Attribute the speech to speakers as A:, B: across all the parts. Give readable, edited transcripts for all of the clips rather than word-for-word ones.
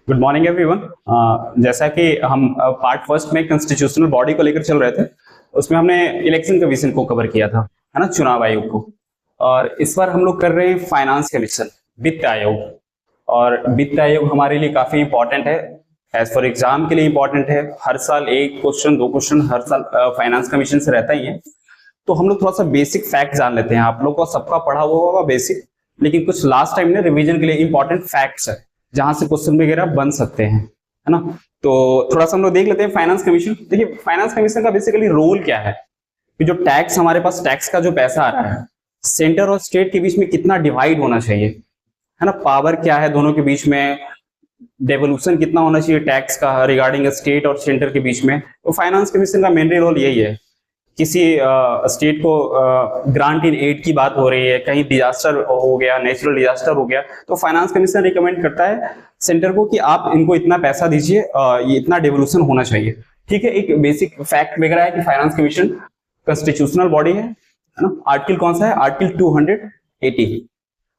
A: Good morning everyone. जैसा कि हम पार्ट फर्स्ट में कॉन्स्टिट्यूशनल बॉडी को लेकर चल रहे थे, उसमें हमने इलेक्शन कमीशन को कवर किया था, है ना, चुनाव आयोग को। और इस बार हम लोग कर रहे हैं फाइनेंस कमीशन, वित्त आयोग। और वित्त आयोग हमारे लिए काफी इंपॉर्टेंट है, एज फॉर एग्जाम के लिए इंपॉर्टेंट है। हर साल एक क्वेश्चन दो क्वेश्चन हर साल फाइनेंस कमीशन से रहता ही है। तो हम लोग थोड़ा सा बेसिक फैक्ट जान लेते हैं। आप लोग को सबका पढ़ा हुआ होगा बेसिक, लेकिन कुछ लास्ट टाइम में रिवीजन के लिए इंपॉर्टेंट फैक्ट्स है जहां से क्वेश्चन वगैरह बन सकते हैं, है ना। तो थोड़ा सा हम लोग देख लेते हैं फाइनेंस कमीशन। देखिए, फाइनेंस कमीशन का बेसिकली रोल क्या है कि जो टैक्स हमारे पास, टैक्स का जो पैसा आ रहा है, सेंटर और स्टेट के बीच में कितना डिवाइड होना चाहिए, है ना, पावर क्या है दोनों के बीच में, डेवोल्यूशन कितना होना चाहिए टैक्स का रिगार्डिंग स्टेट और सेंटर के बीच में। तो फाइनेंस कमीशन का मेनली रोल यही है। किसी स्टेट को ग्रांट इन एड की बात हो रही है, कहीं डिजास्टर हो गया, नेचुरल डिजास्टर हो गया, तो फाइनेंस कमीशन रिकमेंड करता है सेंटर को कि आप इनको इतना पैसा दीजिए, ये इतना डेवोल्यूशन होना चाहिए। ठीक है, एक बेसिक फैक्ट वगैरह है कि फाइनेंस कमीशन कॉन्स्टिट्यूशनल बॉडी है ना। आर्टिकल कौन सा है? आर्टिकल 280,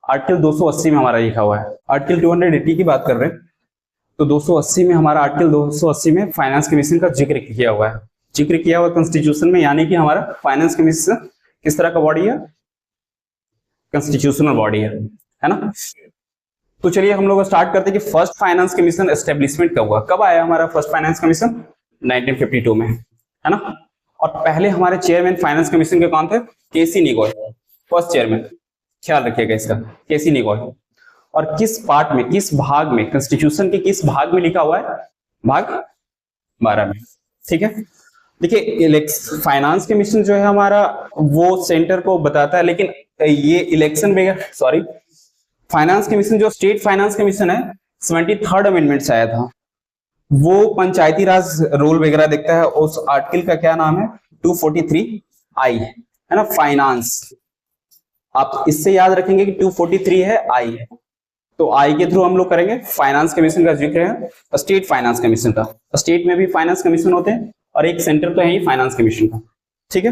A: आर्टिकल 280 में हमारा लिखा हुआ है। आर्टिकल 280 की बात कर रहे हैं, तो 280 में हमारा, आर्टिकल 280 में फाइनेंस कमीशन का जिक्र किया हुआ है, जिक्र किया हुआ कॉन्स्टिट्यूशन में। यानी कि हमारा फाइनेंस कमीशन किस तरह का बॉडी है? कॉन्स्टिट्यूशनल बॉडी है ना। तो चलिए हम लोग स्टार्ट करते हैं कि फर्स्ट फाइनेंस कमीशन एस्टेब्लिशमेंट कब हुआ, कब आया हमारा फर्स्ट फाइनेंस कमीशन? 1952 में, है ना। और पहले हमारे चेयरमैन फाइनेंस कमीशन के कौन थे? केसी निगोय, फर्स्ट चेयरमैन, ख्याल रखिएगा इसका, केसी निगोय। और किस पार्ट में, किस भाग में, कॉन्स्टिट्यूशन के किस भाग में लिखा हुआ है? भाग 12 में। ठीक है, देखिए फाइनेंस कमीशन जो है हमारा, वो सेंटर को बताता है, लेकिन ये इलेक्शन वगैरह, सॉरी, फाइनेंस कमीशन जो स्टेट फाइनेंस कमीशन है, 73rd अमेंडमेंट से आया था, वो पंचायती राज रूल वगैरह देखता है। उस आर्टिकल का क्या नाम है? 243I, है ना, फाइनेंस। आप इससे याद रखेंगे कि 243 है, आई है, तो आई के थ्रू हम लोग करेंगे। फाइनेंस कमीशन का जिक्र है स्टेट फाइनेंस कमीशन का, स्टेट में भी फाइनेंस कमीशन होते हैं और एक सेंटर तो है ही फाइनेंस कमीशन का। ठीक है,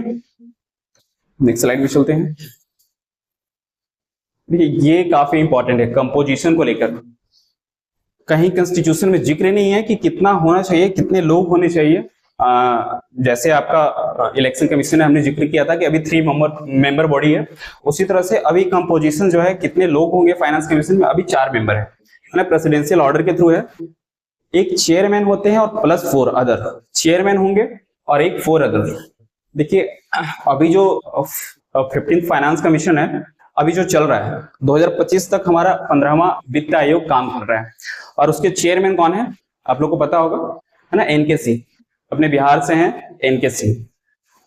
A: नेक्स्ट स्लाइड में चलते हैं। देखिए, ये काफी इंपॉर्टेंट है कंपोजिशन को लेकर। कहीं कॉन्स्टिट्यूशन में जिक्र नहीं है कि कितना होना चाहिए, कितने लोग होने चाहिए। जैसे आपका इलेक्शन कमीशन है, हमने जिक्र किया था कि अभी 3 मेंबर बॉडी है, उसी तरह से अभी कंपोजिशन जो है, कितने लोग होंगे फाइनेंस कमीशन में? अभी 4 मेंबर है, प्रेसिडेंशियल ऑर्डर के थ्रू है। एक चेयरमैन होते हैं और प्लस 4 अदर चेयरमैन होंगे और एक 4 अदर। देखिए, अभी जो 15th फाइनेंस कमीशन है, अभी जो चल रहा है 2025 तक, हमारा 15वां वित्त आयोग काम कर रहा है। और उसके चेयरमैन कौन है? आप लोग को पता होगा, है ना, एनकेसी, अपने बिहार से हैं एनकेसी।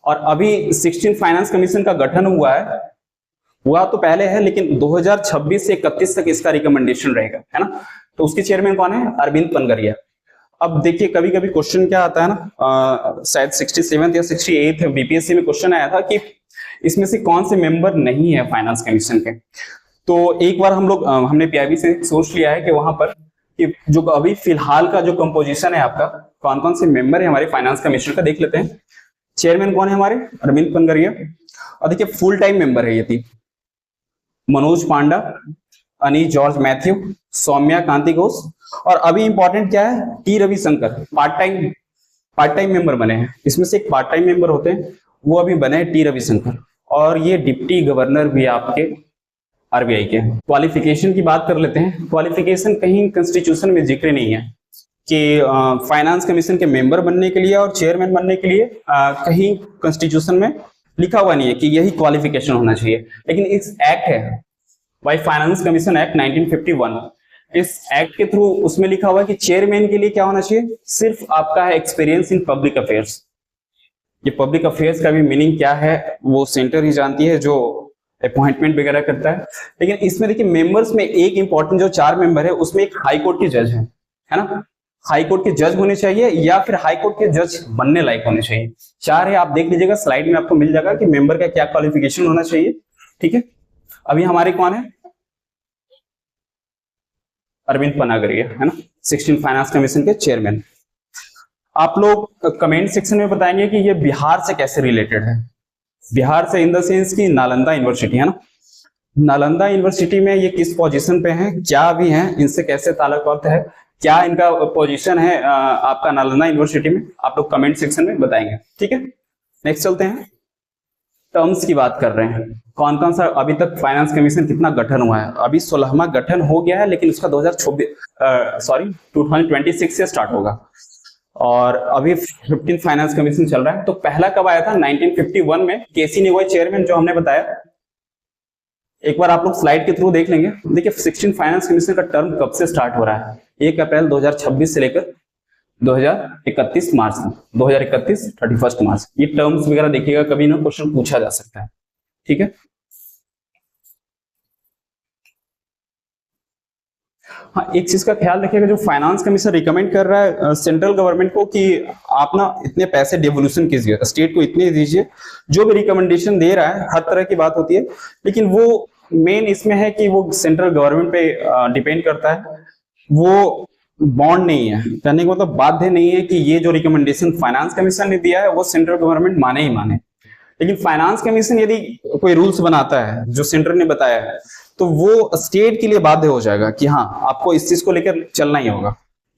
A: और अभी 16 फाइनेंस कमीशन का गठन हुआ है, हुआ तो पहले है, लेकिन 2026 से 31 तक इसका रिकमेंडेशन रहेगा, है ना। तो उसके चेयरमैन कौन है? अरविंद पनगरिया। अब देखिए, कभी कभी क्वेश्चन क्या आता है ना, शायद 67 या 68 बीपीएससी में क्वेश्चन आया था कि इसमें से कौन से मेंबर नहीं है फाइनेंस कमीशन के। तो एक बार हम लोग, हमने पीआईबी से सोच लिया है कि वहां पर कि जो अभी फिलहाल का जो कंपोजिशन है आपका, कौन कौन से मेंबर है हमारे फाइनेंस कमीशन का, देख लेते हैं। चेयरमैन कौन है हमारे? अरविंद पनगरिया। और देखिए, फुल टाइम मेंबर है ये 3, मनोज पांडा, अनीश जॉर्ज मैथ्यू, सौम्या कांति घोष। और अभी इंपॉर्टेंट क्या है? T Ravishankar, part time member बने हैं। इसमें से एक पार्ट टाइम मेंबर होते हैं, वो अभी बने हैं टी रविशंकर, और ये डिप्टी गवर्नर भी आपके आरबीआई के। क्वालिफिकेशन की बात कर लेते हैं। क्वालिफिकेशन कहीं कॉन्स्टिट्यूशन में जिक्र नहीं है कि फाइनेंस कमीशन के मेंबर बनने के लिए और चेयरमैन बनने के लिए कहीं कॉन्स्टिट्यूशन में लिखा हुआ नहीं है कि यही क्वालिफिकेशन होना चाहिए। लेकिन इस एक्ट है, भाई, फाइनेंस कमीशन एक्ट 1951, इस एक्ट के थ्रू उसमें लिखा हुआ है कि चेयरमैन के लिए क्या होना चाहिए? सिर्फ आपका है एक्सपीरियंस इन पब्लिक अफेयर्स। ये पब्लिक अफेयर्स का भी मीनिंग क्या है वो सेंटर ही जानती है, जो अपॉइंटमेंट वगैरह करता है। लेकिन इसमें देखिए, मेंबर्स में एक इंपॉर्टेंट जो 4 मेंबर है, उसमें एक हाई कोर्ट के जज है ना। हाई कोर्ट के जज होने चाहिए या फिर हाई कोर्ट के जज बनने लायक होने चाहिए। 4 है, आप देख लीजिएगा स्लाइड में, आपको मिल जाएगा कि मेंबर का क्या क्वालिफिकेशन होना चाहिए। ठीक है, अभी हमारे कौन है? अरविंद पनगरिया, है ना, 16 फाइनेंस कमीशन के चेयरमैन। आप लोग कमेंट सेक्शन में बताएंगे कि ये बिहार से कैसे रिलेटेड है। बिहार से इन द सेंस की नालंदा यूनिवर्सिटी, है ना, नालंदा यूनिवर्सिटी में ये किस पोजीशन पे हैं, क्या भी हैं, इनसे कैसे ताल्लुकात है, क्या इनका पोजीशन है आपका नालंदा यूनिवर्सिटी में, आप लोग कमेंट सेक्शन में बताएंगे। ठीक है, नेक्स्ट चलते हैं। टर्म्स की बात कर रहे हैं, कौन कौन सा अभी तक फाइनेंस कमीशन कितना गठन हुआ है। अभी 16वां गठन हो गया है, लेकिन उसका 2026 से स्टार्ट होगा, और अभी 15 फाइनेंस कमीशन चल रहा है। तो पहला कब आया था? 1951 में केसी निगोय चेयरमैन, जो हमने बताया। एक बार आप लोग स्लाइड के थ्रू देख लेंगे। देखिए 16 फाइनेंस कमीशन का टर्म कब से स्टार्ट हो रहा है? 1 अप्रैल 2026 से लेकर 2031 मार्च तक, 2031 31 मार्च। ये टर्म्स वगैरह देखिएगा, कभी ना क्वेश्चन पूछा जा सकता है। ठीक है, हाँ एक चीज का ख्याल रखिएगा, जो फाइनेंस कमीशन रिकमेंड कर रहा है सेंट्रल गवर्नमेंट को कि आप ना इतने पैसे डिवोल्यूशन कीजिए, स्टेट को इतने दीजिए, जो भी रिकमेंडेशन दे रहा है, हर तरह की बात होती है, लेकिन वो मेन इसमें है कि वो सेंट्रल गवर्नमेंट पे डिपेंड करता है। वो बॉन्ड नहीं है, कहने का मतलब बाध्य नहीं है कि ये जो रिकमेंडेशन फाइनेंस कमीशन ने दिया है वो सेंट्रल गवर्नमेंट माने ही माने। लेकिन फाइनेंस कमीशन यदि कोई रूल्स बनाता है जो सेंटर ने बताया है, तो वो स्टेट के लिए बाध्य हो जाएगा कि हाँ आपको इस चीज को लेकर चलना ही होगा।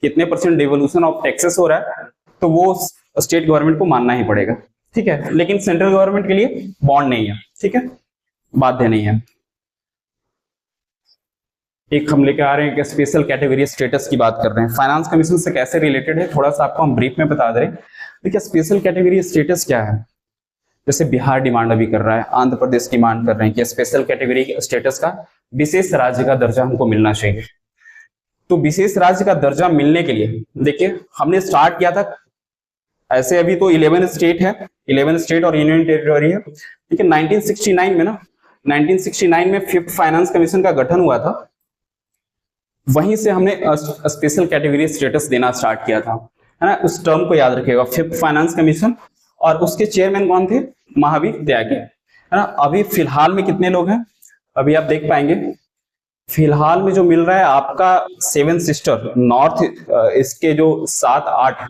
A: कितने % डिवोल्यूशन ऑफ टैक्सेस हो रहा है, तो वो स्टेट गवर्नमेंट को मानना ही पड़ेगा। ठीक है, लेकिन सेंट्रल गवर्नमेंट के लिए बॉन्ड नहीं है। ठीक है, बाध्य नहीं है। एक हम लेकर आ रहे हैं कि स्पेशल कैटेगरी स्टेटस की बात कर रहे हैं, फाइनेंस कमीशन से कैसे रिलेटेड है, थोड़ा सा आपको हम ब्रीफ में बता दे रहे हैं। देखिए स्पेशल कैटेगरी स्टेटस क्या है? जैसे बिहार डिमांड अभी कर रहा है, आंध्र प्रदेश डिमांड कर रहे हैं कि स्पेशल कैटेगरी स्टेटस का विशेष राज्य का दर्जा हमको मिलना चाहिए। तो विशेष राज्य का दर्जा मिलने के लिए देखिए हमने स्टार्ट किया था ऐसे, अभी तो 11 स्टेट है, 11 स्टेट और यूनियन टेरिटरी है। लेकिन 1969 में ना, 1969 में 5th फाइनेंस कमीशन का गठन हुआ था, वहीं से हमने स्पेशल कैटेगरी स्टेटस देना स्टार्ट किया था, है ना। उस टर्म को याद रखिएगा, 5th फाइनेंस कमीशन, और उसके चेयरमैन कौन थे? महावीर त्यागी, है ना। अभी फिलहाल में कितने लोग हैं? अभी आप देख पाएंगे फिलहाल में जो मिल रहा है आपका 7 सिस्टर नॉर्थ, इसके जो 8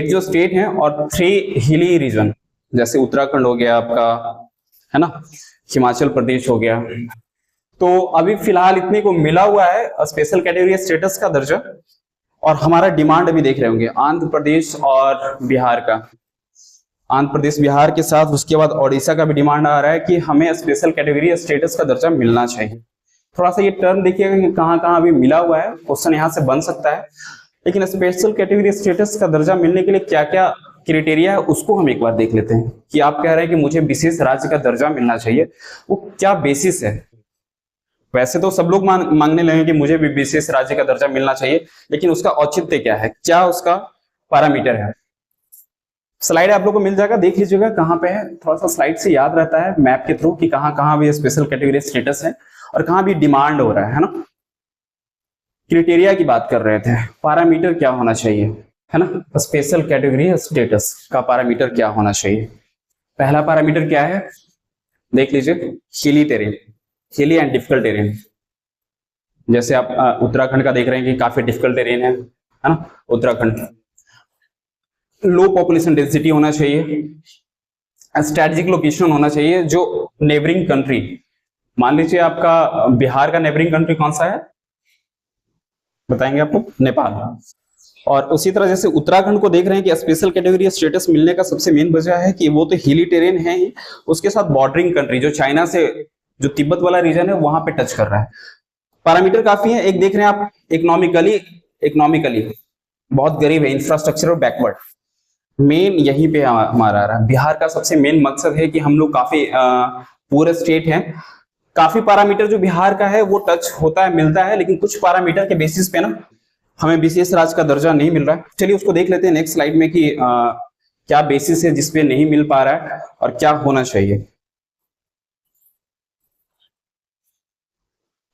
A: जो स्टेट हैं और 3 हिली रीजन, जैसे उत्तराखंड हो गया आपका, है ना, हिमाचल प्रदेश हो गया। तो अभी फिलहाल इतने को मिला हुआ है स्पेशल कैटेगरी स्टेटस का दर्जा। और हमारा डिमांड अभी देख रहे होंगे आंध्र प्रदेश और बिहार का, आंध्र प्रदेश बिहार के साथ उसके बाद ओडिशा का भी डिमांड आ रहा है कि हमें स्पेशल कैटेगरी स्टेटस का दर्जा मिलना चाहिए। थोड़ा सा ये टर्म देखिएगा कि कहां कहां अभी मिला हुआ है, क्वेश्चन यहां से बन सकता है। लेकिन स्पेशल कैटेगरी स्टेटस का दर्जा मिलने के लिए क्या क्या क्राइटेरिया है उसको हम एक बार देख लेते हैं। कि आप कह रहे हैं कि मुझे विशेष राज्य का दर्जा मिलना चाहिए, वो क्या बेसिस है? वैसे तो सब लोग मांगने लगे कि मुझे भी विशेष राज्य का दर्जा मिलना चाहिए, लेकिन उसका औचित्य क्या है, क्या उसका पैरामीटर है? स्लाइड आप लोग को मिल जाएगा, देख लीजिएगा कहां पे है। थोड़ा सा स्लाइड से याद रहता है मैप के थ्रू कि कहां कहां भी स्पेशल कैटेगरी स्टेटस है और कहां भी डिमांड हो रहा है ना। क्राइटेरिया की बात कर रहे थे, पैरामीटर क्या होना चाहिए, है ना। स्पेशल कैटेगरी स्टेटस का पैरामीटर क्या होना चाहिए? पहला पैरामीटर क्या है, देख लीजिए, हिली टेरेन, हिली एंड डिफिकल्ट टेरेन। जैसे आप उत्तराखंड का देख रहे हैं कि काफी डिफिकल्ट टेरेन है ना उत्तराखंड। लो पॉपुलेशन डेंसिटी होना चाहिए, स्ट्रेटेजिक लोकेशन होना चाहिए जो नेबरिंग कंट्री, मान लीजिए आपका बिहार का नेबरिंग कंट्री कौन सा है बताएंगे आपको? नेपाल। और उसी तरह जैसे उत्तराखंड को देख रहे हैं कि स्पेशल कैटेगरी स्टेटस मिलने का सबसे मेन वजह है कि वो तो हिली टेरेन है ही, उसके साथ बॉर्डरिंग कंट्री जो चाइना से, जो तिब्बत वाला रीजन है वहां पे टच कर रहा है। पैरामीटर काफी है। एक देख रहे हैं आप इकोनॉमिकली बहुत गरीब है, इंफ्रास्ट्रक्चर और बैकवर्ड, मेन यहीं पे हमारा आ रहा है। बिहार का सबसे मेन मकसद है कि हम लोग काफी पूरे स्टेट हैं, काफी पैरामीटर जो बिहार का है वो टच होता है, मिलता है, लेकिन कुछ पैरामीटर के बेसिस पे ना हमें विशेष राज्य का दर्जा नहीं मिल रहा है। चलिए उसको देख लेते हैं नेक्स्ट स्लाइड में कि क्या बेसिस है जिसपे नहीं मिल पा रहा है और क्या होना चाहिए,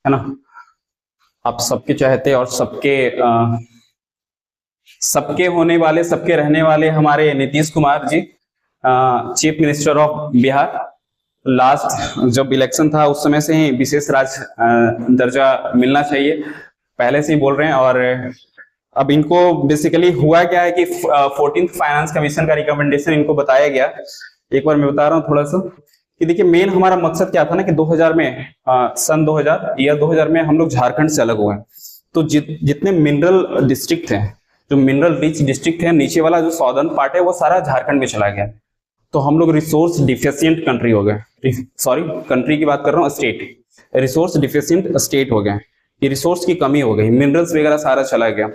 A: है ना। आप सबके चाहते और सबके होने वाले, सबके रहने वाले हमारे Nitish Kumar ji, chief minister of Bihar, last जब इलेक्शन था उस समय से ही विशेष राज्य दर्जा मिलना चाहिए, पहले से ही बोल रहे हैं। और अब इनको बेसिकली हुआ क्या है कि 14th फाइनेंस कमीशन का रिकमेंडेशन इनको बताया गया। एक बार मैं बता रहा हूँ थोड़ा सा कि देखिए मेन हमारा मकसद क्या था ना कि 2000 में सन 2000 में हम लोग झारखंड से अलग हुए। तो जितने मिनरल डिस्ट्रिक्ट हैं, जो मिनरल रिच डिस्ट्रिक्ट है, नीचे वाला जो सॉदर्न पार्ट है वो सारा झारखंड में चला गया। तो हम लोग रिसोर्स डिफिशिएंट कंट्री हो गए, सॉरी कंट्री की बात कर रहा हूँ, स्टेट, रिसोर्स डिफिशिएंट स्टेट हो गए। ये रिसोर्स की कमी हो गई, मिनरल्स वगैरह सारा चला गया,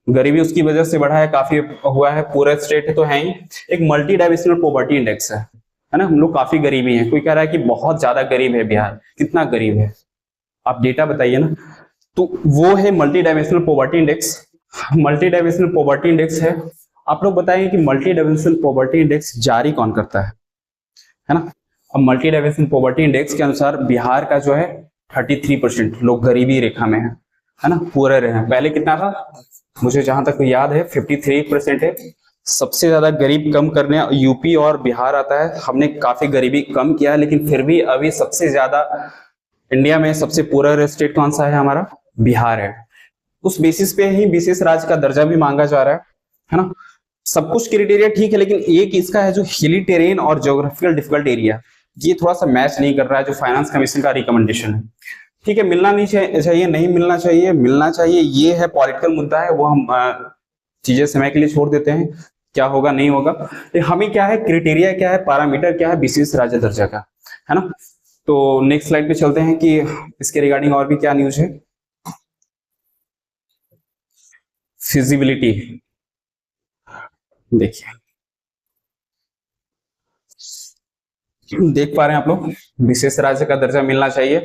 A: गरीबी उसकी वजह से बढ़ा है, काफी हुआ है। पूरा स्टेट तो है ही। एक मल्टी डायमेंशनल पॉवर्टी इंडेक्स है ना, हम लोग काफी गरीबी है। कोई कह रहा है कि बहुत ज्यादा गरीब है बिहार, कितना गरीब है आप डेटा बताइए ना। तो वो है multi dimensional poverty index. Multi dimensional poverty index है। आप लोग बताएंगे कि मल्टी डायमेंशनल पॉवर्टी इंडेक्स जारी कौन करता है ना। अब मल्टी डायमेंशनल पॉवर्टी इंडेक्स के अनुसार बिहार का जो है 33% लोग गरीबी रेखा में है ना, पूरे रहे। पहले कितना था, मुझे जहां तक याद है 53% है। सबसे ज्यादा गरीब कम करने यूपी और बिहार आता है। हमने काफी गरीबी कम किया है, लेकिन फिर भी अभी सबसे ज्यादा इंडिया में सबसे पूरा स्टेट कौन सा है, हमारा बिहार है। उस बेसिस पे ही विशेष राज्य का दर्जा भी मांगा जा रहा है ना। सब कुछ क्राइटेरिया ठीक है, लेकिन एक इसका है जो हिली टेरेन और ज्योग्राफिकल डिफिकल्ट एरिया, ये थोड़ा सा मैच नहीं कर रहा है, जो फाइनेंस कमीशन का रिकमेंडेशन है। ठीक है, मिलना नहीं चाहिए, नहीं मिलना चाहिए, मिलना चाहिए, ये है पॉलिटिकल मुद्दा है, वो हम चीजें समय के लिए छोड़ देते हैं, क्या होगा नहीं होगा। हमें क्या है, क्राइटेरिया क्या है, पैरामीटर क्या है विशेष राज्य दर्जा का, है ना। तो नेक्स्ट स्लाइड पे चलते हैं कि इसके रिगार्डिंग और भी क्या न्यूज है। फिजिबिलिटी देखिए, देख पा रहे हैं आप लोग, विशेष राज्य का दर्जा मिलना चाहिए।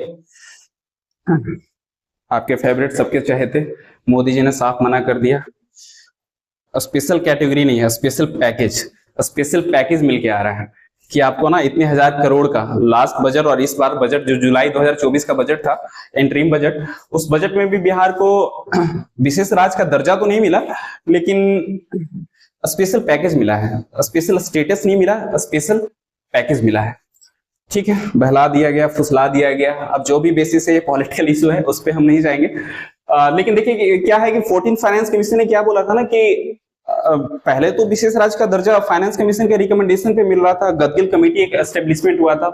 A: आपके फेवरेट सबके चहेते मोदी जी ने साफ मना कर दिया। स्पेशल कैटेगरी नहीं है, स्पेशल पैकेज, स्पेशल पैकेज मिलके आ रहा है कि आपको ना इतने 1000 करोड़ का लास्ट बजट और इस बार बजट जो जुलाई 2024 का बजट था, इंटरिम बजट, उस बजट में भी बिहार को विशेष राज्य का दर्जा तो नहीं मिला, लेकिन स्पेशल पैकेज मिला है। स्पेशल स्टेटस नहीं मिला, स्पेशल पैकेज मिला है। ठीक है, बहला दिया गया, फुसला दिया गया। अब जो भी बेसिस है, ये पॉलिटिकल इशू है, उस पर हम नहीं जाएंगे। लेकिन देखिए क्या है कि 14 फाइनेंस कमीशन ने क्या बोला था ना कि पहले तो विशेष राज्य का दर्जा फाइनेंस कमीशन के रिकमेंडेशन पे मिल रहा था। गदगिल कमेटी एक एस्टेब्लिशमेंट हुआ था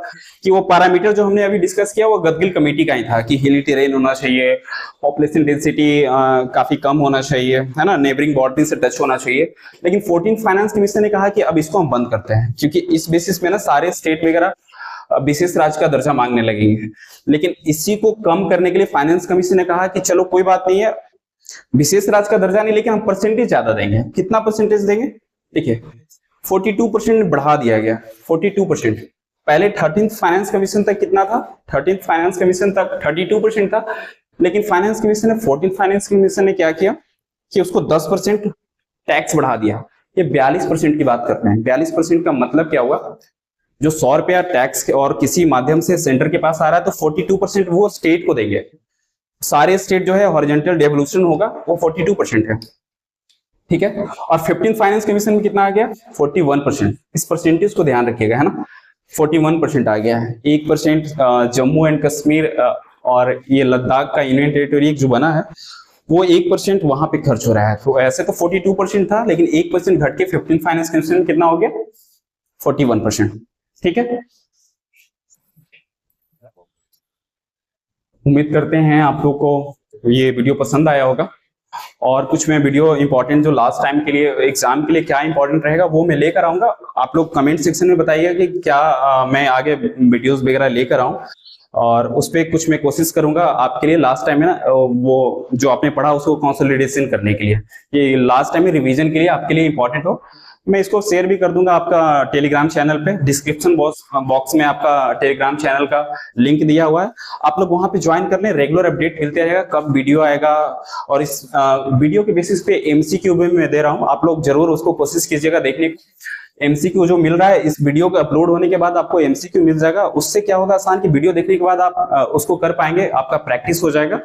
A: कि वो पैरामीटर जो हमने अभी डिस्कस किया वो गदगिल कमेटी का ही था कि हिली टेरेन होना चाहिए, पॉपुलेशन डेंसिटी काफी कम होना चाहिए, है ना, नेबरिंग बॉर्डर से टच होना चाहिए। लेकिन 14 फाइनेंस कमीशन ने कहा कि अब इसको हम बंद करते हैं, क्योंकि इस बेसिस में ना सारे स्टेट वगैरह विशेष राज्य का दर्जा मांगने लगेंगे। लेकिन इसी को कम करने के लिए फाइनेंस कमीशन ने कहा कि चलो कोई बात नहीं है, विशेष राज्य का दर्जा नहीं, लेकिन हम परसेंटेज ज्यादा देंगे। कितना परसेंटेज देंगे, देखिए 42% बढ़ा दिया गया। 42%, पहले 13th फाइनेंस कमीशन तक कितना था, 13th फाइनेंस कमीशन तक 32% था, लेकिन फाइनेंस कमीशन ने 14th फाइनेंस कमीशन ने क्या किया कि उसको 10% टैक्स बढ़ा दिया। ये 42% की बात करते हैं। 42% का मतलब क्या हुआ, जो 100 रुपया टैक्स और किसी माध्यम से सेंटर के पास आ रहा है, तो 42% वो स्टेट को देंगे। सारे स्टेट जो है हॉरिजॉन्टल डेवोल्यूशन होगा, वो 42% है। ठीक है, और 15 फाइनेंस कमीशन में कितना आ गया, 41%। इस परसेंटेज को ध्यान रखिएगा, है ना, 41% आ गया है। 1% जम्मू एंड कश्मीर और ये लद्दाख का यूनियन टेरिटोरी जो बना है, वो 1% वहां पे खर्च हो रहा है। तो ऐसे तो 42% था, लेकिन 1% घट के 15 फाइनेंस कमीशन कितना हो गया, 41%। ठीक है, उम्मीद करते हैं आप लोगों को ये वीडियो पसंद आया होगा। और कुछ मैं वीडियो इंपॉर्टेंट जो लास्ट टाइम के लिए एग्जाम के लिए क्या इंपॉर्टेंट रहेगा वो मैं लेकर आऊंगा। आप लोग कमेंट सेक्शन में बताइएगा कि क्या मैं आगे वीडियोस वगैरह लेकर आऊं, और उस पर कुछ मैं कोशिश करूंगा आपके लिए लास्ट टाइम में ना, वो जो आपने पढ़ा उसको कंसोलिडेशन करने के लिए, ये लास्ट टाइम में रिवीजन के लिए आपके लिए इंपॉर्टेंट हो। मैं इसको शेयर भी कर दूंगा आपका टेलीग्राम चैनल पे, डिस्क्रिप्शन बॉक्स में आपका टेलीग्राम चैनल का लिंक दिया हुआ है, आप लोग वहां पे ज्वाइन कर लें। रेगुलर अपडेट मिलते रहेगा, कब वीडियो आएगा, और इस वीडियो के बेसिस पे एमसीक्यू भी मैं दे रहा हूं, आप लोग जरूर उसको कोशिश कीजिएगा देखने की। एमसीक्यू जो मिल रहा है, इस वीडियो के अपलोड होने के बाद आपको एमसीक्यू मिल जाएगा। उससे क्या होगा आसान, कि वीडियो देखने के बाद आप उसको कर पाएंगे, आपका प्रैक्टिस हो जाएगा,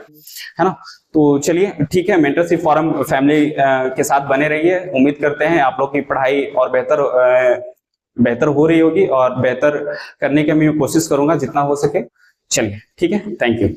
A: है ना। तो चलिए ठीक है, मेंटरशिप फोरम फैमिली के साथ बने रहिए। उम्मीद करते हैं आप लोग की पढ़ाई और बेहतर हो रही होगी, और बेहतर करने की मैं कोशिश करूंगा जितना हो सके। चलिए ठीक है, थैंक यू।